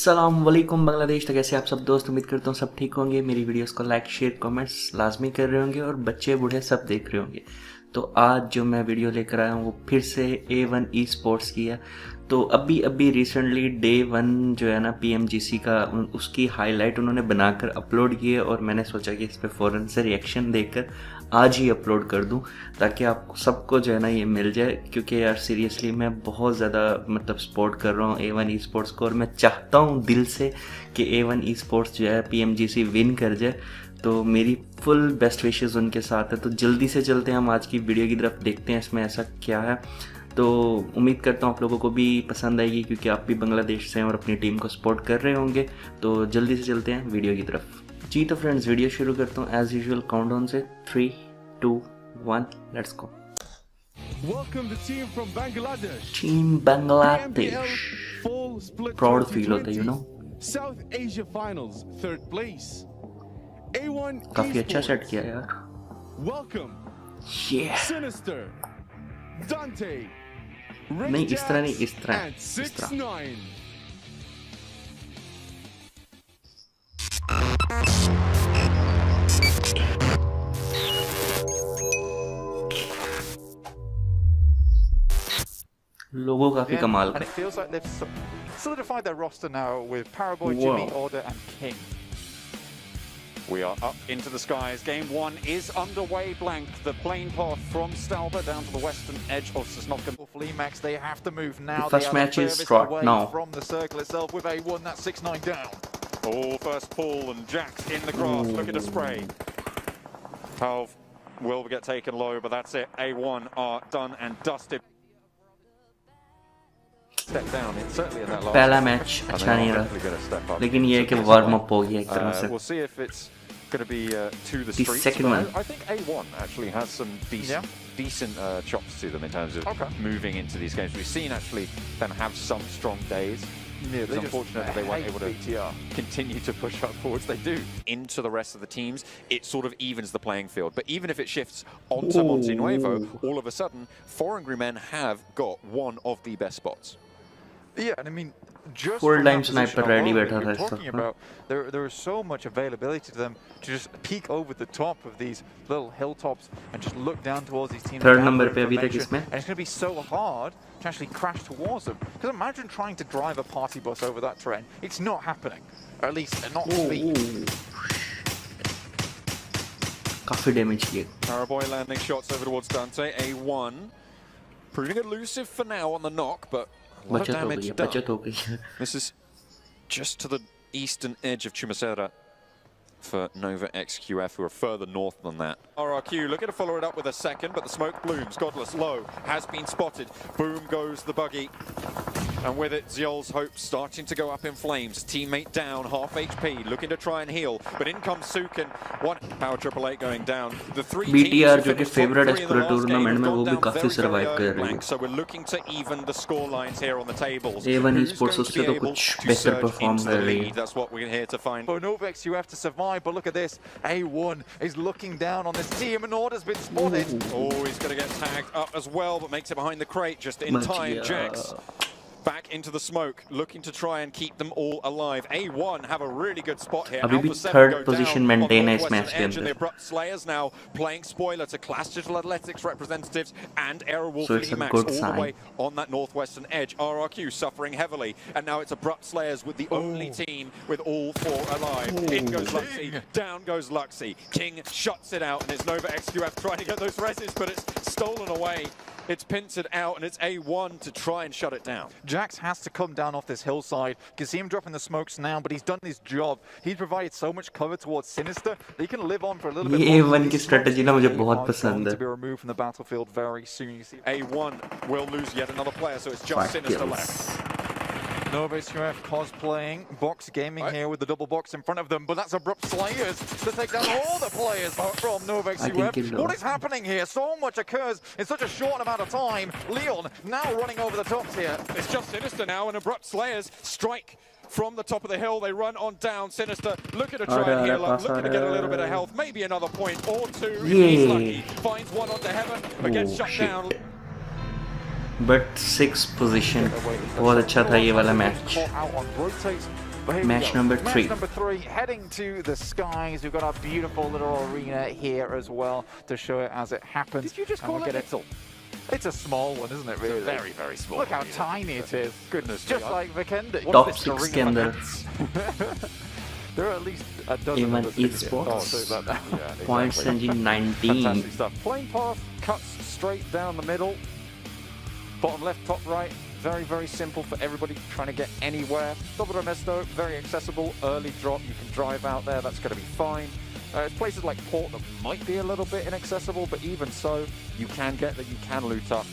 अस्सलाम वालेकुम बांग्लादेश। तो कैसे आप सब दोस्त, उम्मीद करता हूँ सब ठीक होंगे। मेरी वीडियोस को लाइक शेयर कमेंट्स लाजमी कर रहे होंगे और बच्चे बूढ़े सब देख रहे होंगे। तो आज जो मैं वीडियो लेकर आया हूँ वो फिर से A1 eSports की है। तो अभी रिसेंटली डे 1 जो है ना PMGC का, उसकी हाईलाइट उन्होंने बनाकर अपलोड की है और मैंने सोचा कि इस पर फ़ौरन से रिएक्शन देकर आज ही अपलोड कर दूं ताकि आप सबको जो है ना ये मिल जाए। क्योंकि यार सीरियसली मैं बहुत ज़्यादा सपोर्ट कर रहा हूँ A1 eSports को और मैं चाहता हूँ दिल से कि A1 eSports जो है PMGC विन कर जाए। तो मेरी फुल बेस्ट विशेस उनके साथ है। तो जल्दी से चलते हैं हम आज की वीडियो की तरफ, देखते हैं इसमें ऐसा क्या है। तो उम्मीद करता हूँ आप लोगों को भी पसंद आएगी क्योंकि आप भी बांग्लादेश से हैं और अपनी टीम को सपोर्ट कर रहे होंगे। तो जल्दी से चलते हैं वीडियो की तरफ। जी तो फ्रेंड्स, वीडियो शुरू करता हूँ एज यूजुअल काउंटडाउन से 3, 2, 1 let's go. Welcome the team from Bangladesh. Team Bangladesh PMPL full split proud feel होता है, you know. South Asia Finals, 3rd place. A1 काफी अच्छा eSports. सेट किया यार। Welcome. Sinister Dante. नहीं इस तरह नहीं, इस तरह And इस तरह। 6-9. लोगों काफी कमाल And का। it feels like they've solidified their roster now with Paraboy, Wow. Jimmy, Order, and King. We are up into the skies. Game 1 is underway. Blank the plane path from Stalba down to the western edge of Sanhok. For Emacs, they have to move now. The first They are match the is furthest start away now. from the circle itself with A1. That's 6-9 down. Oh, first pull and Jax in the grass. Look at the spray. Halve will get taken low, but that's it. A1 are done and dusted. Step down. It's certainly in that last. पहला match And they अच्छा are नहीं definitely रहा, gonna step up. लेकिन ये है कि So warm up हो गया एक तरह से। We'll see if it's going to be to the The streets. second but one. I think A1 actually has some decent chops to them in terms of moving into these games. We've seen actually them have some strong days. Yeah, It's unfortunate that they weren't able to BTR. continue to push up forwards. They do. Into the rest of the teams, it sort of evens the playing field. But even if it shifts onto Monte Nuevo, all of a sudden, Foreign men have got one of the best spots. Yeah, and I mean, just Full from time that sniper position ready alone, बैठा we're था इस talking वक्त। about there is so much availability to them to just peek over the top of these little hilltops and just look down towards these teams. Third down number for पे अभी तक information, इसमें। and it's going to be so hard to actually crash towards them. Because imagine trying to drive a party bus over that terrain. It's not happening, or at least not speed. काफी damage किए। Paraboy landing shots over towards Dante. A1 proving elusive for now on the knock, but a lot of बचत हो गई damage है, done. बचत हो गई है। This is just to the eastern edge of Chumasera for Nova XQF, who are further north than that. RRQ looking to follow it up with a second, but the smoke blooms. Godless low has been spotted. Boom goes the buggy. And with it, Ziol's hopes starting to go up in flames. Teammate down, half HP, looking to try and heal. But in comes Sukin. One power 888 going down. The three BTR teams जो कि favorite explorer tournament में वो भी काफी very survive कर रही है। So we're looking to even the score lines here on the tables. A1 Who's eSports going to उससे be तो able कुछ to बेहतर surge perform into the कर रही lead? है। That's what we're here to find. For Novex, you have to survive, but look at this. A1 is looking down on this team, and Order's been spotted. Oh, he's going to get tagged up as well, but makes it behind the crate just in time. Jax back into the smoke, looking to try and keep them all alive. A1 have a really good spot here. अभी भी Alpha 7 third go position down maintain on है the इस northwestern match के edge, and the अंदर। Abrupt Slayers now playing spoiler to Clash Digital Athletics representatives and Aerowolf So it's a Max good all sign. the way on that northwestern edge. RRQ suffering heavily, and now it's Abrupt Slayers with the only team with all four alive. In goes Luxy, down goes Luxy. King shuts it out, and it's Nova XQF trying to get those reses, but it's stolen away. It's pincered out, and it's A1 to try and shut it down. Jax has to come down off this hillside. You can see him dropping the smokes now, but he's done his job. He's provided so much cover towards Sinister that he can live on for a little bit ये longer. A1 की strategy ना मुझे बहुत पसंद To है। be removed from the battlefield very soon. You see A1 will lose yet another player, so it's just Sinister left. Nova XQF cosplaying, Box Gaming here with the double box in front of them, but that's Abrupt Slayers to take down all the players from Nova XQF. What is happening here? So much occurs in such a short amount of time. Leon now running over the tops here. It's just Sinister now, and Abrupt Slayers strike from the top of the hill. They run on down. Sinister looking to try and heal up, looking to get a little bit of health, maybe another point or two if he's lucky. Finds one onto heaven, but gets shut down. But 6 position बहुत अच्छा था ये वाला match. Match number 3. Match number 3, heading to the skies. We've got our beautiful little arena here as well to show it as it happens. Did you just call it little? It's a small one, isn't it, really? Very, very small. Look how tiny it is. Goodness Just me. like Vekendi. Top 6 के अंदर There are at least a dozen A1 of us in here. eSports. Points engine 19. Fantastic stuff. Playing path cuts straight down the middle. Bottom left, top right. Very, very simple for everybody trying to get anywhere. Double Ernesto, very accessible. Early drop, you can drive out there. That's going to be fine. It's places like Port that might be a little bit inaccessible, but even so, you can get there, you can loot up.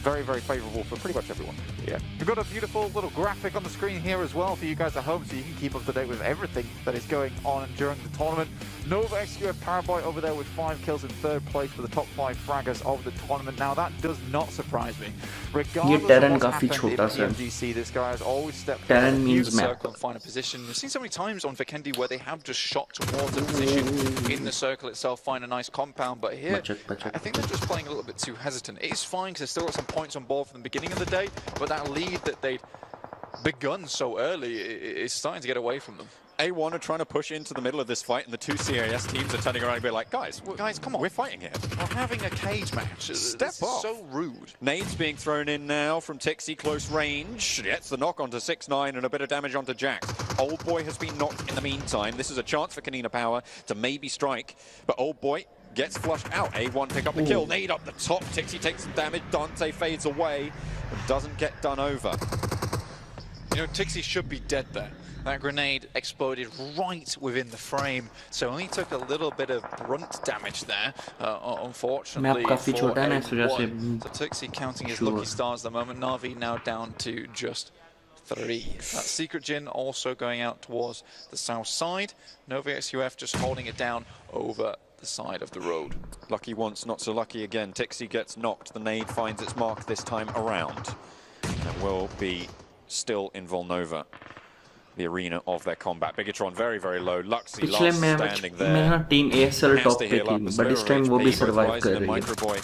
Very, very favourable for pretty much everyone. Yeah. We've got a beautiful little graphic on the screen here as well for you guys at home, so you can keep up to date with everything that is going on during the tournament. Nova XQF Paraboy over there with 5 kills in 3rd place for the top 5 fraggers of the tournament. Now that does not surprise me. Regardless of what's happened in PMGC, this guy has always stepped Terran means map. Circle and find a position. We've seen so many times on Vekendi where they have just shot towards a position in the circle itself, find a nice compound, but here, I think they're just playing a little bit too hesitant. It is fine because they've still got some points on board from the beginning of the day, but that lead that they'd begun so early is starting to get away from them. A1 are trying to push into the middle of this fight, and the 2 CAS teams are turning around and be like, guys, come on. We're fighting here. We're having a cage match. Step off. So rude. Nades being thrown in now from Tixi, close range. Gets the knock onto 6-9 and a bit of damage onto Jax. Old Boy has been knocked in the meantime. This is a chance for Kanina Power to maybe strike, but Old Boy gets flushed out. A1 pick up the kill. Nade up the top. Tixi takes some damage. Dante fades away and doesn't get done over. You know, Tixi should be dead there. That grenade exploded right within the frame, so only took a little bit of brunt damage there, unfortunately. Map काफी छोटा है ना इस वजह से So Tixi counting his lucky stars at the moment. Navi now down to just 3. That Secret Jin also going out towards the south side. Nova XUF just holding it down over the side of the road. Lucky once, not so lucky again. Tixi gets knocked. The nade finds its mark this time around. And will be still in Volnova, the arena of their combat. Bigetron very, very low. Luxy last standing there. मेरा team ASL top पे थी, but this time वो भी survive कर रही है. Microboy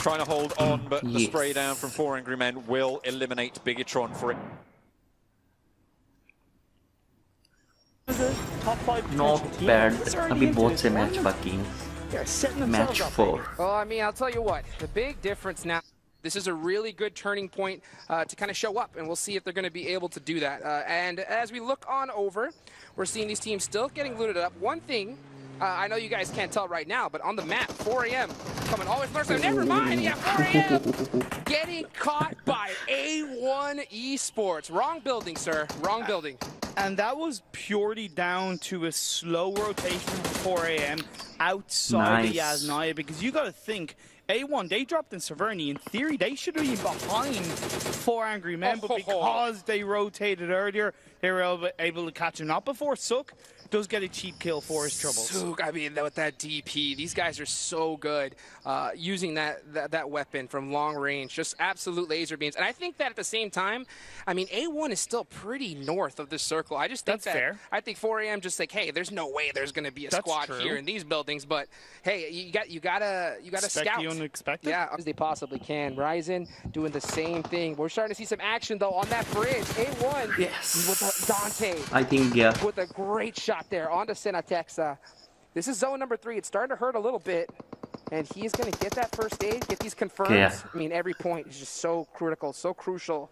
trying to hold on, but the spray down from 4 Angry Men will eliminate Bigetron for it. Not bad. अभी बहुत से मैच बाकी हैं. Match 4. Well, I mean, I'll tell you what, the big difference now, this is a really good turning point to kind of show up, and we'll see if they're going to be able to do that. And as we look on over, we're seeing these teams still getting looted up. One thing, I know you guys can't tell right now, but on the map, 4 AM coming always first. Never mind, yeah, 4 AM getting caught by A1ESPORTS. Wrong building, sir. Wrong building. And that was purely down to a slow rotation for 4 AM outside the Yasnaya, because you got to think, A1, they dropped in Severny. In theory, they should have been behind 4 Angry Men, but because they rotated earlier, they were able to catch him. Not before Suk does get a cheap kill for his troubles. Suk, I mean, with that DP, these guys are so good using that weapon from long range, just absolute laser beams. And I think that at the same time, I mean, A1 is still pretty north of this circle. I just think fair. I think 4 AM just like, hey, there's no way there's going to be a squad here in these buildings, but hey, you gotta scout. The unexpected. Yeah, as they possibly can. Ryzen doing the same thing. We're starting to see some action though on that bridge. A1 with Dante. I think with a great shot there onto Senatexa. This is zone number 3. It's starting to hurt a little bit, and he's going to get that first aid, get these confirmed. I mean, every point is just so critical, so crucial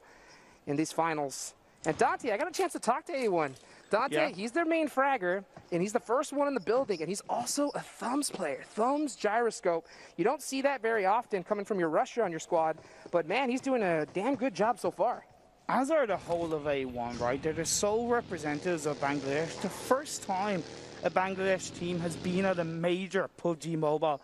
in these finals. And Dante, I got a chance to talk to A1. Dante, he's their main fragger, and he's the first one in the building, and he's also a thumbs player. Thumbs gyroscope. You don't see that very often coming from your rusher on your squad, but man, he's doing a damn good job so far. As are the whole of A1, right? They're the sole representatives of Bangladesh. The first time a Bangladesh team has been at a major PUBG Mobile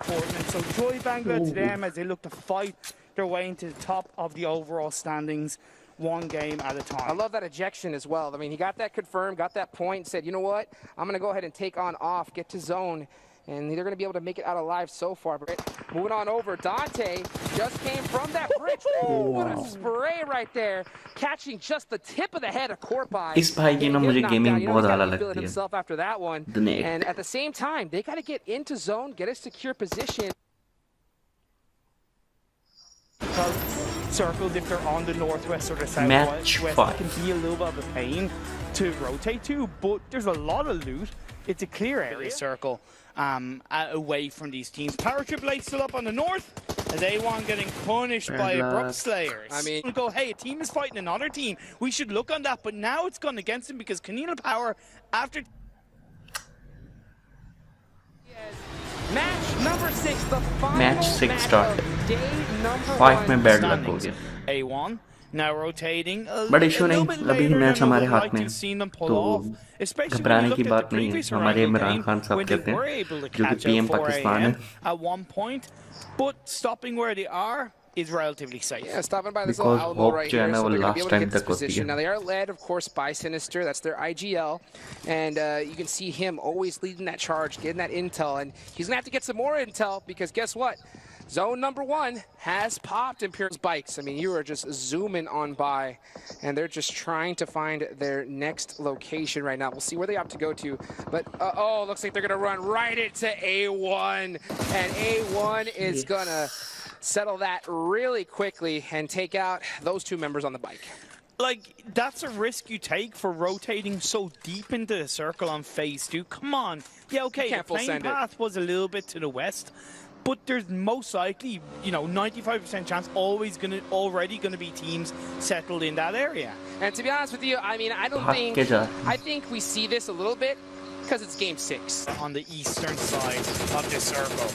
tournament. So joy Bangladesh to them as they look to fight their way into the top of the overall standings, one game at a time. I love that ejection as well. I mean, he got that confirmed, got that point, said, you know what? I'm going to go ahead and take on off, get to zone. And they're going to be able to make it out alive so far. But moving on over, Dante just came from that bridge. Ooh, what a spray right there. Catching just the tip of the head of Corpai. इस भाई की ना मुझे gaming बहुत आला लगती है. Himself after that one. And at the same time, they got to get into zone, get a secure position. circles if they're on the northwest or the Match southwest. five. It can be a little bit of a pain to rotate to, but there's a lot of loot. It's a clear area circle away from these teams. Power Triple A still up on the north, as A1 getting punished by Abrupt Slayers. I mean, we go, hey, a team is fighting another team. We should look on that, but now it's gone against him because Canino Power, after Match number 6, the final Match 6 match start. of day number 5 में 1. Bad luck हो गया. A1 now rotating. But issue नहीं, अभी match हमारे हाथ में, तो घबराने की बात नहीं है. हमारे इमरान खान साहब कहते हैं, जो कि पीएम पाकिस्तान है. At one point, but stopping where they are is relatively safe. Yeah, stopping by this Because little Alamo right hope here, so वो they're going to be last able to time get this तक होती position. है. Now they are led, of course, by Sinister. That's their IGL, and you can see him always leading that charge, getting that intel, and he's going to have to get some more intel because guess what? Zone number 1 has popped Imperial's bikes. I mean, you are just zooming on by, and they're just trying to find their next location right now. We'll see where they opt to go to, but oh, looks like they're going to run right into A1, and A1 is going to settle that really quickly and take out those 2 members on the bike. Like, that's a risk you take for rotating so deep into the circle on phase 2. Come on. Yeah, okay, the plane path was a little bit to the west, but there's most likely, 95% chance already gonna be teams settled in that area. And to be honest with you, I mean, I think we see this a little bit because it's game 6. On the eastern side of the circle.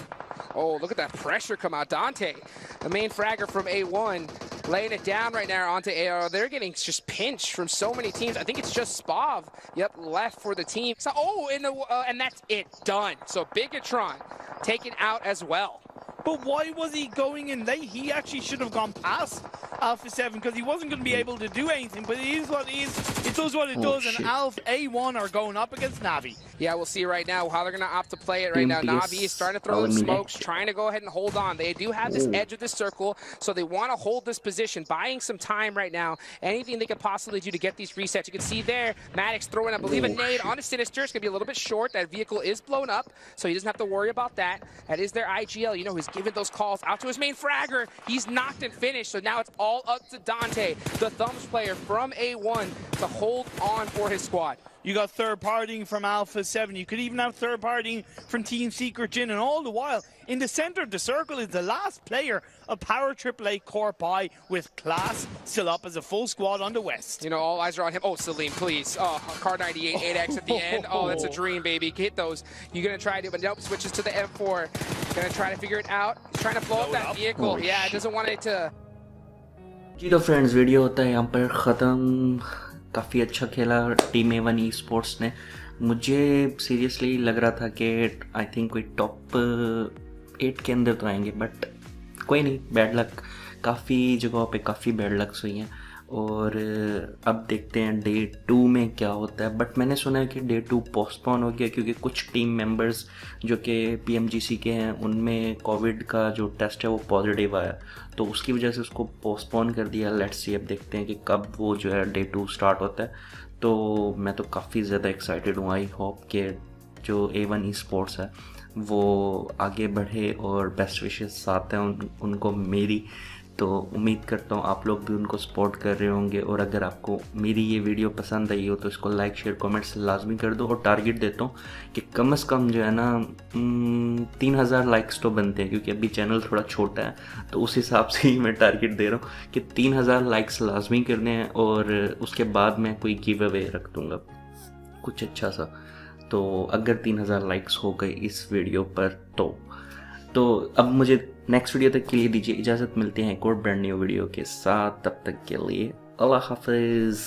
Oh, look at that pressure come out. Dante, the main fragger from A1, laying it down right now onto AR. They're getting just pinched from so many teams. I think it's just Spav, left for the team. So, and that's it, done. So bigetron taken out as well. But why was he going in late? He actually should have gone past Alpha 7 because he wasn't going to be able to do anything. But it is what it is. It does what it does. Shit. And Alpha A1 are going up against Navi. Yeah, we'll see right now how they're going to opt to play it right now. Navi is starting to throw in smokes, trying to go ahead and hold on. They do have this edge of the circle, so they want to hold this position, buying some time right now. Anything they could possibly do to get these resets. You can see there, Maddox throwing, I believe, a nade onto Sinister. It's going to be a little bit short. That vehicle is blown up, so he doesn't have to worry about that. That is their IGL. He's giving those calls out to his main fragger. He's knocked and finished, so now it's all up to Dante, the thumbs player from A1, to hold on for his squad. You got third partying from Alpha 7. You could even have third partying from Team Secret Jin. And all the while, in the center of the circle is the last player of Power AAA Corp I with class still up as a full squad on the west. All eyes are on him. Oh, Salim, please. Oh, Car 98, 8X at the end. Oh, that's a dream, baby. Hit those. You're going to try to, but nope, switches to the M4. Going to try to figure it out. He's trying to blow up that vehicle. Yeah, it doesn't want it to... जी तो friends, video होता है यहाँ पर ख़त्म. काफ़ी अच्छा खेला team A1 eSports ने. मुझे सीरियसली लग रहा था कि आई थिंक कोई टॉप 8 के अंदर तो आएंगे, बट कोई नहीं, बैड लक. काफ़ी जगहों पे काफ़ी बैड लक्स हुई हैं और अब देखते हैं डे 2 में क्या होता है. बट मैंने सुना है कि डे 2 पोस्टपोन हो गया क्योंकि कुछ टीम मेंबर्स जो कि PMGC के हैं उनमें कोविड का जो टेस्ट है वो पॉजिटिव आया, तो उसकी वजह से उसको पोस्टपोन कर दिया. लेट्स सी, अब देखते हैं कि कब वो जो है डे 2 स्टार्ट होता है. तो मैं तो काफ़ी ज़्यादा एक्साइटेड हूँ. आई होप कि जो A1 eSports है वो आगे बढ़े और बेस्ट विशेस साथ हैं उनको मेरी. तो उम्मीद करता हूँ आप लोग भी उनको सपोर्ट कर रहे होंगे. और अगर आपको मेरी ये वीडियो पसंद आई हो तो इसको लाइक शेयर कमेंट्स लाजमी कर दो. और टारगेट देता हूँ कि कम से कम जो है ना 3000 लाइक्स तो बनते हैं, क्योंकि अभी चैनल थोड़ा छोटा है, तो उस हिसाब से ही मैं टारगेट दे रहा हूँ कि 3000 लाइक्स लाजमी करने हैं. और उसके बाद मैं कोई गिव अवे रख दूँगा कुछ अच्छा सा. तो अगर 3000 लाइक्स हो गए इस वीडियो पर तो अब मुझे नेक्स्ट वीडियो तक के लिए दीजिए इजाज़त. मिलते हैं एक और ब्रांड न्यू वीडियो के साथ. तब तक के लिए अल्लाह हाफिज़.